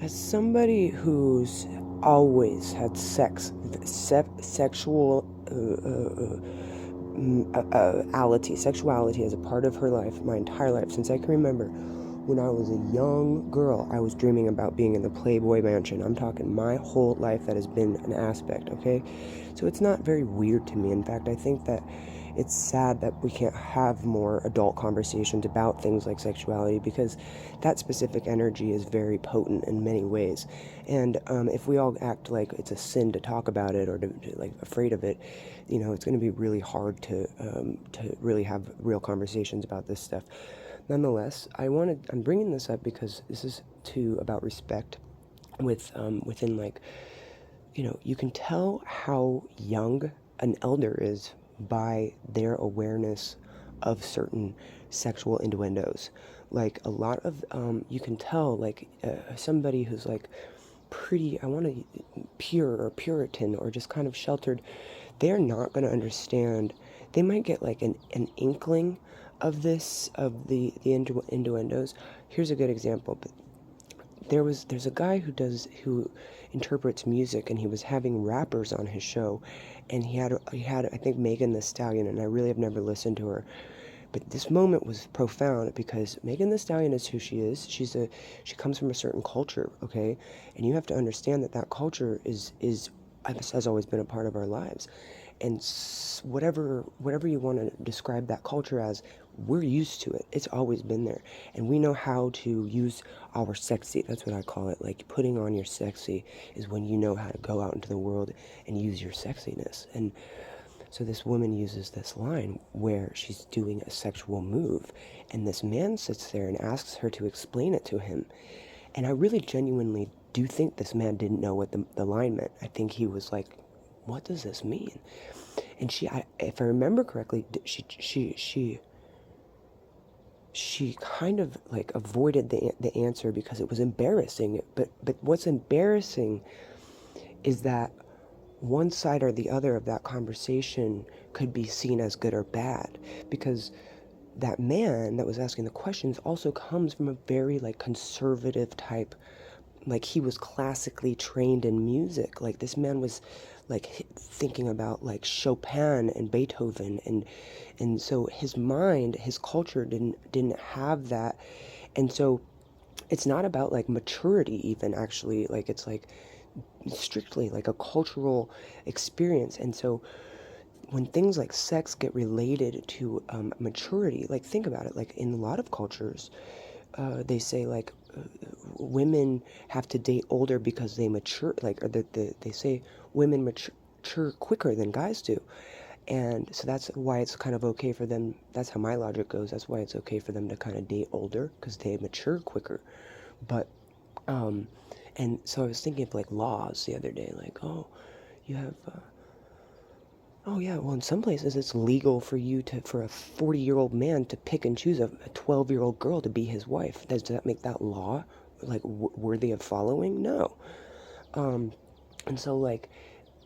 As somebody who's always had sexual sexuality as a part of her life, my entire life, since I can remember, when I was a young girl, I was dreaming about being in the Playboy Mansion. I'm talking my whole life that has been an aspect, okay? So it's not very weird to me. In fact, I think that it's sad that we can't have more adult conversations about things like sexuality because that specific energy is very potent in many ways. And if we all act like it's a sin to talk about it or like afraid of it, it's going to be really hard to really have real conversations about this stuff. Nonetheless, I'm bringing this up because this is too about respect within like, you can tell how young an elder is by their awareness of certain sexual innuendos. Like a lot of, you can tell like somebody who's like pretty, I want to pure or Puritan or just kind of sheltered, they're not going to understand. They might get like an inkling of this, of the innuendos. Here's a good example. But there's a guy who interprets music, and he was having rappers on his show, and he had I think Megan the Stallion, and I really have never listened to her, but this moment was profound because Megan the Stallion is who she is. She comes from a certain culture, okay, and you have to understand that that culture is has always been a part of our lives, and whatever you want to describe that culture as, we're used to it. It's always been there, and we know how to use our sexy. That's what I call it. Like putting on your sexy is when you know how to go out into the world and use your sexiness. And so this woman uses this line where she's doing a sexual move, and this man sits there and asks her to explain it to him. And I really genuinely do think this man didn't know what the line meant. I think he was like, what does this mean? And if I remember correctly, she kind of like avoided the answer because it was embarrassing. But what's embarrassing is that one side or the other of that conversation could be seen as good or bad, because that man that was asking the questions also comes from a very like conservative type, like he was classically trained in music. Like this man was like thinking about like Chopin and Beethoven, and so his mind, his culture didn't have that. And so it's not about like maturity even, actually, like it's like strictly like a cultural experience. And so when things like sex get related to maturity, like think about it, like in a lot of cultures, they say like women have to date older because they mature, like, or they say women mature quicker than guys do. And so that's why it's kind of okay for them. That's how my logic goes. That's why it's okay for them to kind of date older, because they mature quicker. But um, and so I was thinking of like laws the other day, like, oh, you have, oh yeah, well in some places it's legal for for a 40-year-old man to pick and choose a 12-year-old girl to be his wife. Does that make that law like worthy of following? No. Um, and so like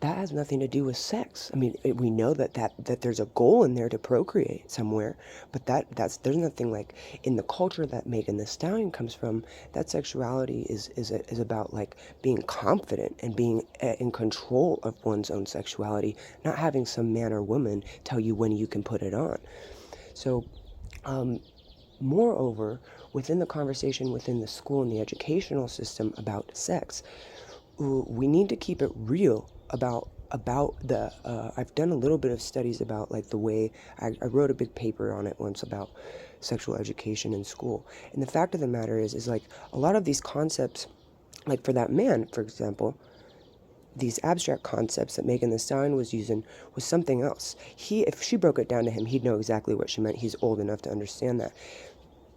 that has nothing to do with sex. I mean, we know that there's a goal in there to procreate somewhere, but there's nothing like in the culture that Megan the Stallion comes from. That sexuality is about like being confident and being in control of one's own sexuality, not having some man or woman tell you when you can put it on. So, um, moreover, within the conversation within the school and the educational system about sex, we need to keep it real about the I've done a little bit of studies about like the way I wrote a big paper on it once about sexual education in school. And the fact of the matter is like a lot of these concepts, like for that man, for example, these abstract concepts that Megan the Stallion was using was something else. If she broke it down to him, he'd know exactly what she meant. He's old enough to understand that.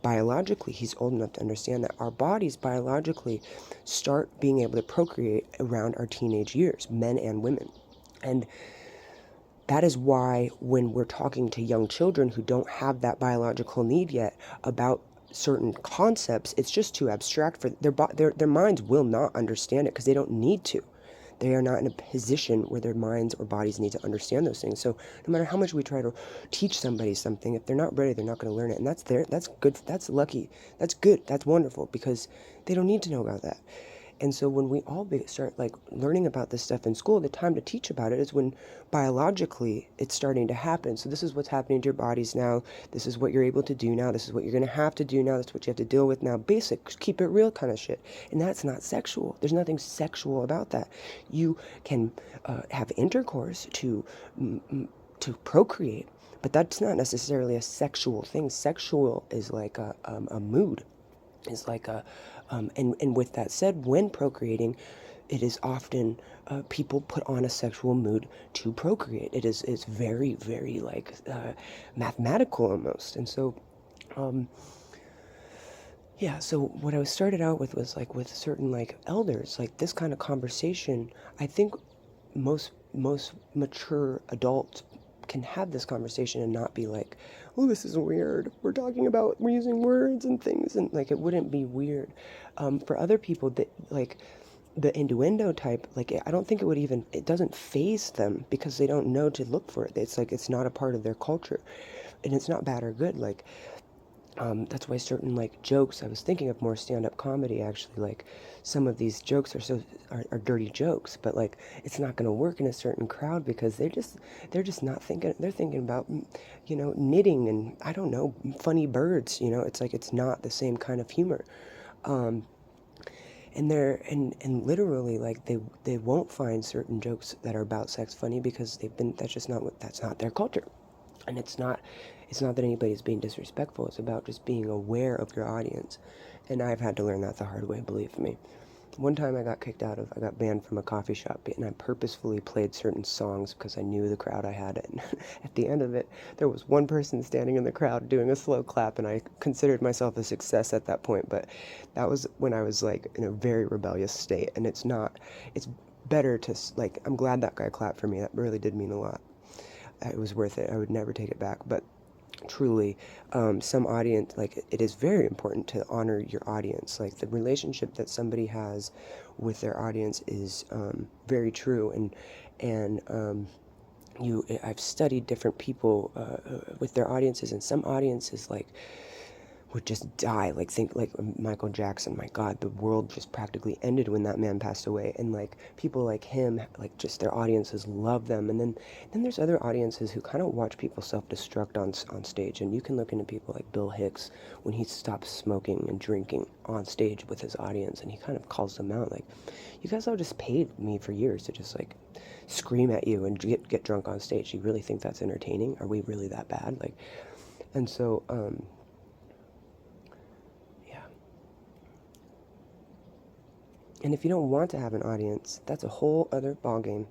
Biologically, he's old enough to understand that our bodies biologically start being able to procreate around our teenage years, men and women. And that is why when we're talking to young children who don't have that biological need yet about certain concepts, it's just too abstract for their minds will not understand it because they don't need to. They are not in a position where their minds or bodies need to understand those things. So no matter how much we try to teach somebody something, if they're not ready, they're not going to learn it. And that's good. That's lucky. That's good. That's wonderful because they don't need to know about that. And so when we all start like learning about this stuff in school, the time to teach about it is when biologically it's starting to happen. So this is what's happening to your bodies now. This is what you're able to do now. This is what you're going to have to do now. That's what you have to deal with now. Basic, keep it real kind of shit. And that's not sexual. There's nothing sexual about that. You can have intercourse to procreate, but that's not necessarily a sexual thing. Sexual is like a mood. It's like and with that said, when procreating, it is often people put on a sexual mood to procreate. It's very, very like mathematical almost. And so, yeah, so what I started out with was like with certain like elders, like this kind of conversation, I think most mature adults can have this conversation and not be like, oh, this is weird. We're using words and things, and like it wouldn't be weird. For other people that like the innuendo type, like I don't think it doesn't phase them because they don't know to look for it. It's like it's not a part of their culture, and it's not bad or good. Like that's why certain like jokes, I was thinking of more stand-up comedy actually, like some of these jokes are dirty jokes, but like it's not going to work in a certain crowd because they're just not thinking, they're thinking about knitting and I don't know, funny birds. It's like it's not the same kind of humor. And and literally like they won't find certain jokes that are about sex funny because that's not their culture. And it's not that anybody's being disrespectful. It's about just being aware of your audience. And I've had to learn that the hard way, believe me. One time I got banned from a coffee shop, and I purposefully played certain songs because I knew the crowd I had. And at the end of it, there was one person standing in the crowd doing a slow clap, and I considered myself a success at that point. But that was when I was like in a very rebellious state, and it's better to, like, I'm glad that guy clapped for me. That really did mean a lot. It was worth it. I would never take it back. But truly, some audience, like it is very important to honor your audience. Like the relationship that somebody has with their audience is very true. And I've studied different people with their audiences, and some audiences like would just die. Like think like Michael Jackson. My God, the world just practically ended when that man passed away. And like people like him, like just their audiences love them. And then there's other audiences who kind of watch people self-destruct on stage. And you can look into people like Bill Hicks when he stops smoking and drinking on stage with his audience, and he kind of calls them out like, you guys all just paid me for years to just like scream at you and get drunk on stage. You really think that's entertaining? Are we really that bad? Like, and so and if you don't want to have an audience, that's a whole other ballgame.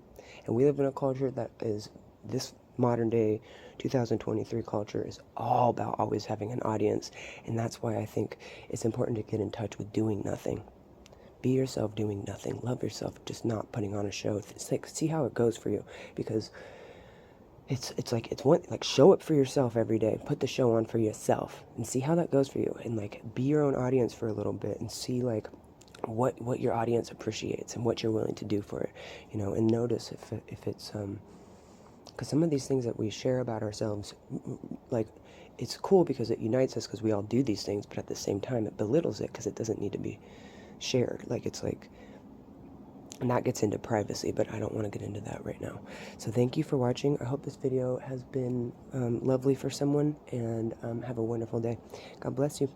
And we live in a culture that is, this modern day 2023 culture is all about always having an audience. And that's why I think it's important to get in touch with doing nothing. Be yourself doing nothing. Love yourself, just not putting on a show. It's like, see how it goes for you. Because it's show up for yourself every day. Put the show on for yourself and see how that goes for you. And like be your own audience for a little bit and see like what your audience appreciates and what you're willing to do for it, and notice if it's because some of these things that we share about ourselves, like it's cool because it unites us because we all do these things, but at the same time it belittles it because it doesn't need to be shared. Like it's like, and that gets into privacy, but I don't want to get into that right now. So thank you for watching. I hope this video has been lovely for someone, and have a wonderful day. God bless you.